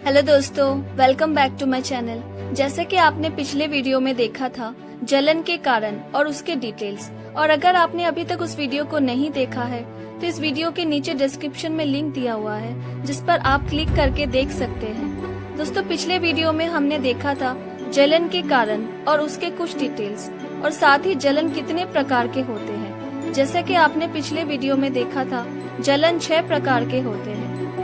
Hello दोस्तों, welcome back to my channel. जैसे कि आपने पिछले वीडियो में देखा था जलन के कारण और उसके डिटेल्स, और अगर आपने अभी तक उस वीडियो को नहीं देखा है तो इस वीडियो के नीचे डिस्क्रिप्शन में लिंक दिया हुआ है जिस पर आप क्लिक करके देख सकते हैं। दोस्तों, पिछले वीडियो में हमने देखा था जलन के कारण और उसके कुछ डिटेल्स, और साथ ही जलन कितने प्रकार के होते हैं। जैसे कि आपने पिछले वीडियो में देखा था जलन 6 प्रकार के होते हैं।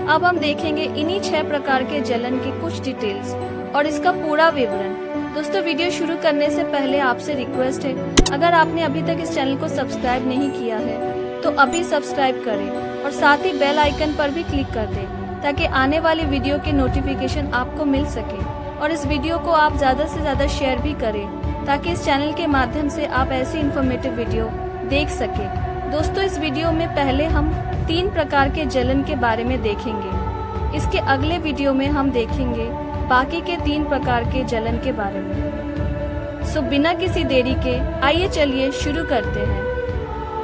अब हम देखेंगे इन्हीं 6 प्रकार के जलन की कुछ डिटेल्स और इसका पूरा विवरण। दोस्तों, वीडियो शुरू करने से पहले आपसे रिक्वेस्ट है, अगर आपने अभी तक इस चैनल को सब्सक्राइब नहीं किया है तो अभी सब्सक्राइब करें और साथ ही बेल आइकन पर भी क्लिक कर दें ताकि आने वाली वीडियो के नोटिफिकेशन आपको मिल सके। और इस वीडियो को आप ज्यादा से ज्यादा शेयर भी करें ताकि इस चैनल के माध्यम से आप ऐसी इन्फॉर्मेटिव वीडियो देख सके। दोस्तों, इस वीडियो में पहले हम 3 प्रकार के जलन के बारे में देखेंगे। इसके अगले वीडियो में हम देखेंगे बाकी के 3 प्रकार के जलन के बारे में। सो बिना किसी देरी के आइए चलिए शुरू करते हैं।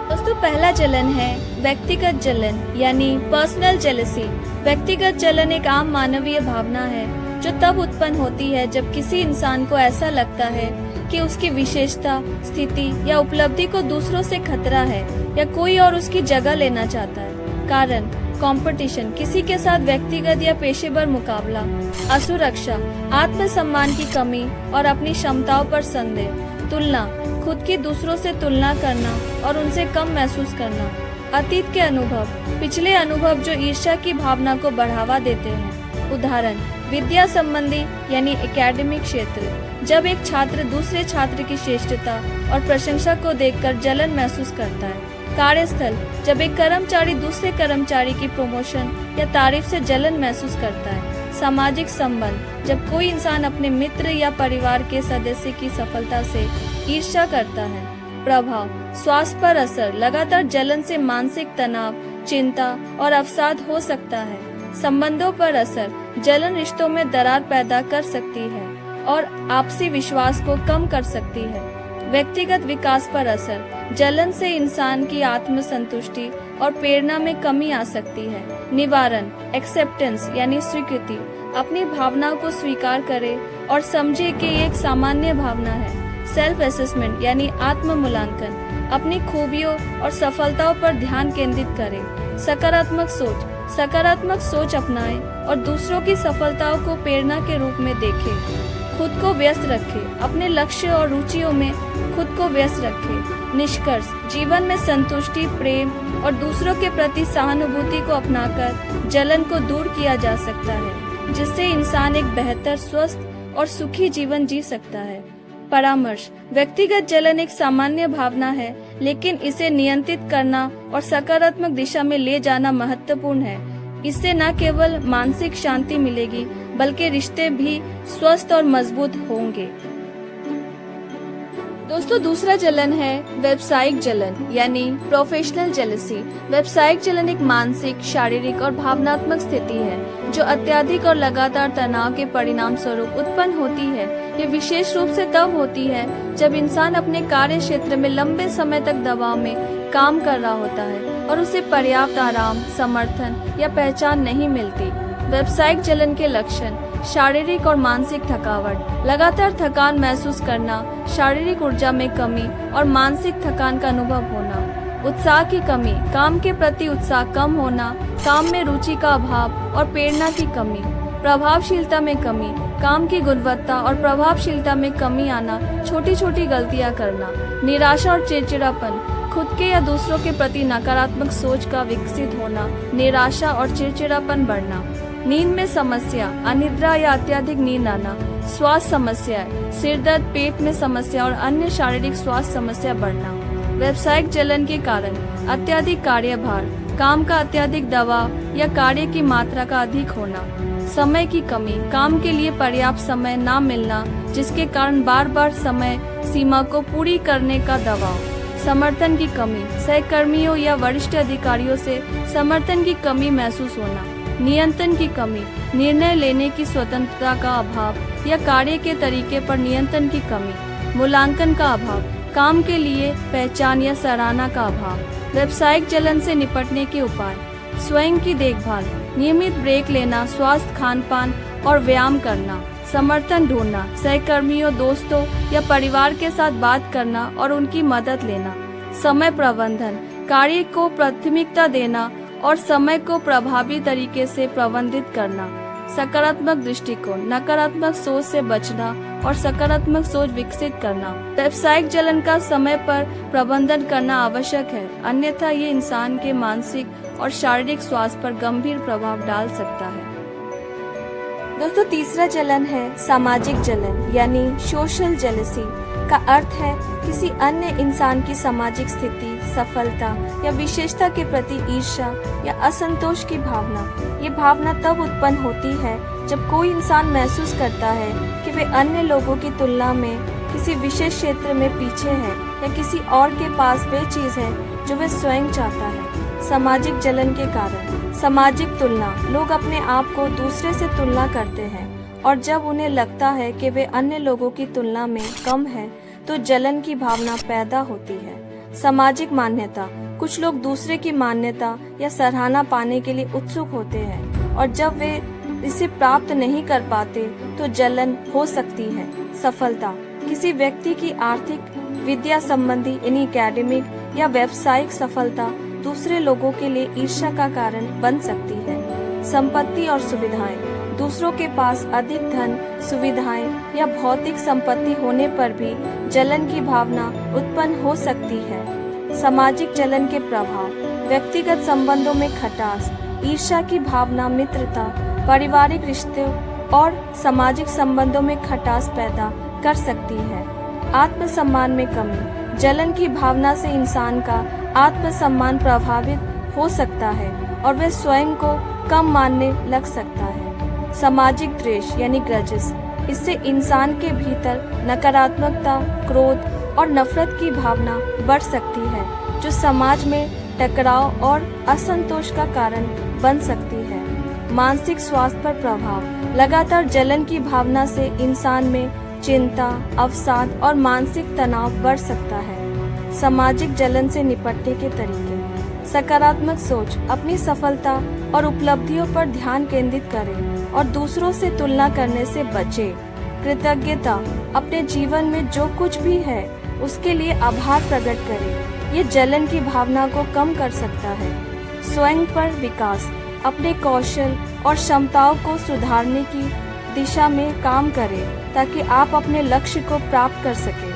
दोस्तों, पहला जलन है व्यक्तिगत जलन यानी पर्सनल जेलसी। व्यक्तिगत जलन एक आम मानवीय भावना है जो तब उत्पन्न होती है जब किसी इंसान को ऐसा लगता है कि उसकी विशेषता, स्थिति या उपलब्धि को दूसरों से खतरा है या कोई और उसकी जगह लेना चाहता है। कारण कंपटीशन, किसी के साथ व्यक्तिगत या पेशेवर मुकाबला, असुरक्षा, आत्मसम्मान की कमी और अपनी क्षमताओं पर संदेह, तुलना, खुद की दूसरों से तुलना करना और उनसे कम महसूस करना, अतीत के अनुभव, पिछले अनुभव जो ईर्ष्या की भावना को बढ़ावा देते हैं। उदाहरण, विद्या संबंधी यानी एकेडमिक क्षेत्र, जब एक छात्र दूसरे छात्र की श्रेष्ठता और प्रशंसा को देखकर जलन महसूस करता है। कार्यस्थल, जब एक कर्मचारी दूसरे कर्मचारी की प्रमोशन या तारीफ से जलन महसूस करता है। सामाजिक संबंध, जब कोई इंसान अपने मित्र या परिवार के सदस्य की सफलता से ईर्ष्या करता है। प्रभाव, स्वास्थ्य पर असर, लगातार जलन से मानसिक तनाव, चिंता और अवसाद हो सकता है। संबंधों पर असर, जलन रिश्तों में दरार पैदा कर सकती है और आपसी विश्वास को कम कर सकती है। व्यक्तिगत विकास पर असर, जलन से इंसान की आत्मसंतुष्टि और प्रेरणा में कमी आ सकती है। निवारण, एक्सेप्टेंस यानी स्वीकृति, अपनी भावनाओं को स्वीकार करे और समझे कि ये एक सामान्य भावना है। सेल्फ असेसमेंट यानी आत्म मूल्यांकन, अपनी खूबियों और सफलताओं पर ध्यान केंद्रित करें। सकारात्मक सोच, सकारात्मक सोच अपनाएं और दूसरों की सफलताओं को प्रेरणा के रूप में देखें। खुद को व्यस्त रखें, अपने लक्ष्य और रुचियों में खुद को व्यस्त रखें। निष्कर्ष, जीवन में संतुष्टि, प्रेम और दूसरों के प्रति सहानुभूति को अपनाकर जलन को दूर किया जा सकता है, जिससे इंसान एक बेहतर, स्वस्थ और सुखी जीवन जी सकता है। परामर्श, व्यक्तिगत जलन एक सामान्य भावना है, लेकिन इसे नियंत्रित करना और सकारात्मक दिशा में ले जाना महत्वपूर्ण है। इससे न केवल मानसिक शांति मिलेगी बल्कि रिश्ते भी स्वस्थ और मजबूत होंगे। दोस्तों, दूसरा जलन है व्यावसायिक जलन यानी प्रोफेशनल जेलसी। व्यावसायिक जलन एक मानसिक, शारीरिक और भावनात्मक स्थिति है जो अत्यधिक और लगातार तनाव के परिणाम स्वरूप उत्पन्न होती है। ये विशेष रूप से तब होती है जब इंसान अपने कार्य क्षेत्र में लंबे समय तक दबाव में काम कर रहा होता है और उसे पर्याप्त आराम, समर्थन या पहचान नहीं मिलती। व्यावसायिक जलन के लक्षण, शारीरिक और मानसिक थकावट, लगातार थकान महसूस करना, शारीरिक ऊर्जा में कमी और मानसिक थकान का अनुभव होना। उत्साह की कमी, काम के प्रति उत्साह कम होना, काम में रुचि का अभाव और प्रेरणा की कमी। प्रभावशीलता में कमी, काम की गुणवत्ता और प्रभावशीलता में कमी आना, छोटी छोटी गलतियां करना। निराशा और चिड़चिड़ापन, खुद के या दूसरों के प्रति नकारात्मक सोच का विकसित होना, निराशा और चिड़चिड़ापन बढ़ना। नींद में समस्या, अनिद्रा या अत्यधिक नींद आना। स्वास्थ्य समस्याएं, सिर दर्द, पेट में समस्या और अन्य शारीरिक स्वास्थ्य समस्या बढ़ना। व्यावसायिक जलन के कारण अत्यधिक कार्यभार, काम का अत्यधिक दबाव या कार्य की मात्रा का अधिक होना। समय की कमी, काम के लिए पर्याप्त समय न मिलना जिसके कारण बार बार समय सीमा को पूरी करने का दबाव। समर्थन की कमी, सहकर्मियों या वरिष्ठ अधिकारियों से समर्थन की कमी महसूस होना। नियंत्रण की कमी, निर्णय लेने की स्वतंत्रता का अभाव या कार्य के तरीके पर नियंत्रण की कमी। मूल्यांकन का अभाव, काम के लिए पहचान या सराहना का अभाव। व्यावसायिक जलन से निपटने के उपाय, स्वयं की देखभाल, नियमित ब्रेक लेना, स्वास्थ्य खान पान और व्यायाम करना, समर्थन ढूंढना, सहकर्मियों, दोस्तों या परिवार के साथ बात करना और उनकी मदद लेना, समय प्रबंधन, कार्य को प्राथमिकता देना और समय को प्रभावी तरीके से प्रबंधित करना, सकारात्मक दृष्टिकोण, नकारात्मक सोच से बचना और सकारात्मक सोच विकसित करना। व्यावसायिक जलन का समय पर प्रबंधन करना आवश्यक है, अन्यथा ये इंसान के मानसिक और शारीरिक स्वास्थ्य पर गंभीर प्रभाव डाल सकता है। दोस्तों, तीसरा जलन है सामाजिक जलन यानी सोशल जेलसी। का अर्थ है किसी अन्य इंसान की सामाजिक स्थिति, सफलता या विशेषता के प्रति ईर्ष्या या असंतोष की भावना। ये भावना तब उत्पन्न होती है जब कोई इंसान महसूस करता है कि वे अन्य लोगों की तुलना में किसी विशेष क्षेत्र में पीछे है या किसी और के पास वे चीज है जो वे स्वयं चाहता है। सामाजिक जलन के कारण सामाजिक तुलना, लोग अपने आप को दूसरे से तुलना करते हैं और जब उन्हें लगता है कि वे अन्य लोगों की तुलना में कम है तो जलन की भावना पैदा होती है। सामाजिक मान्यता, कुछ लोग दूसरे की मान्यता या सराहना पाने के लिए उत्सुक होते हैं और जब वे इसे प्राप्त नहीं कर पाते तो जलन हो सकती है। सफलता, किसी व्यक्ति की आर्थिक, विद्या संबंधी यानी एकेडमिक या व्यावसायिक सफलता दूसरे लोगों के लिए ईर्ष्या का कारण बन सकती है। संपत्ति और सुविधाएं, दूसरों के पास अधिक धन, सुविधाएं या भौतिक संपत्ति होने पर भी जलन की भावना उत्पन्न हो सकती है। सामाजिक जलन के प्रभाव, व्यक्तिगत संबंधों में खटास, ईर्ष्या की भावना मित्रता, पारिवारिक रिश्तों और सामाजिक संबंधों में खटास पैदा कर सकती है। आत्मसम्मान में कमी, जलन की भावना से इंसान का आत्मसम्मान प्रभावित हो सकता है और वह स्वयं को कम मानने लग सकता है। सामाजिक द्वेष यानी ग्रजेस, इससे इंसान के भीतर नकारात्मकता, क्रोध और नफरत की भावना बढ़ सकती है जो समाज में टकराव और असंतोष का कारण बन सकती है। मानसिक स्वास्थ्य पर प्रभाव, लगातार जलन की भावना से इंसान में चिंता, अवसाद और मानसिक तनाव बढ़ सकता है। सामाजिक जलन से निपटने के तरीके, सकारात्मक सोच, अपनी सफलता और उपलब्धियों पर ध्यान केंद्रित करें और दूसरों से तुलना करने से बचें। कृतज्ञता, अपने जीवन में जो कुछ भी है उसके लिए आभार प्रकट करें, ये जलन की भावना को कम कर सकता है। स्वयं पर विकास, अपने कौशल और क्षमताओं को सुधारने की दिशा में काम करें ताकि आप अपने लक्ष्य को प्राप्त कर सकें।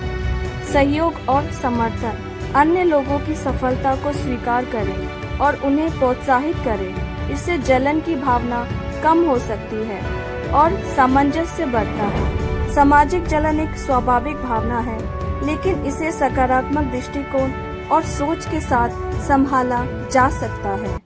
सहयोग और समर्थन, अन्य लोगों की सफलता को स्वीकार करें और उन्हें प्रोत्साहित करें, इससे जलन की भावना कम हो सकती है और सामंजस्य बढ़ता है। सामाजिक जलन एक स्वाभाविक भावना है, लेकिन इसे सकारात्मक दृष्टिकोण और सोच के साथ संभाला जा सकता है।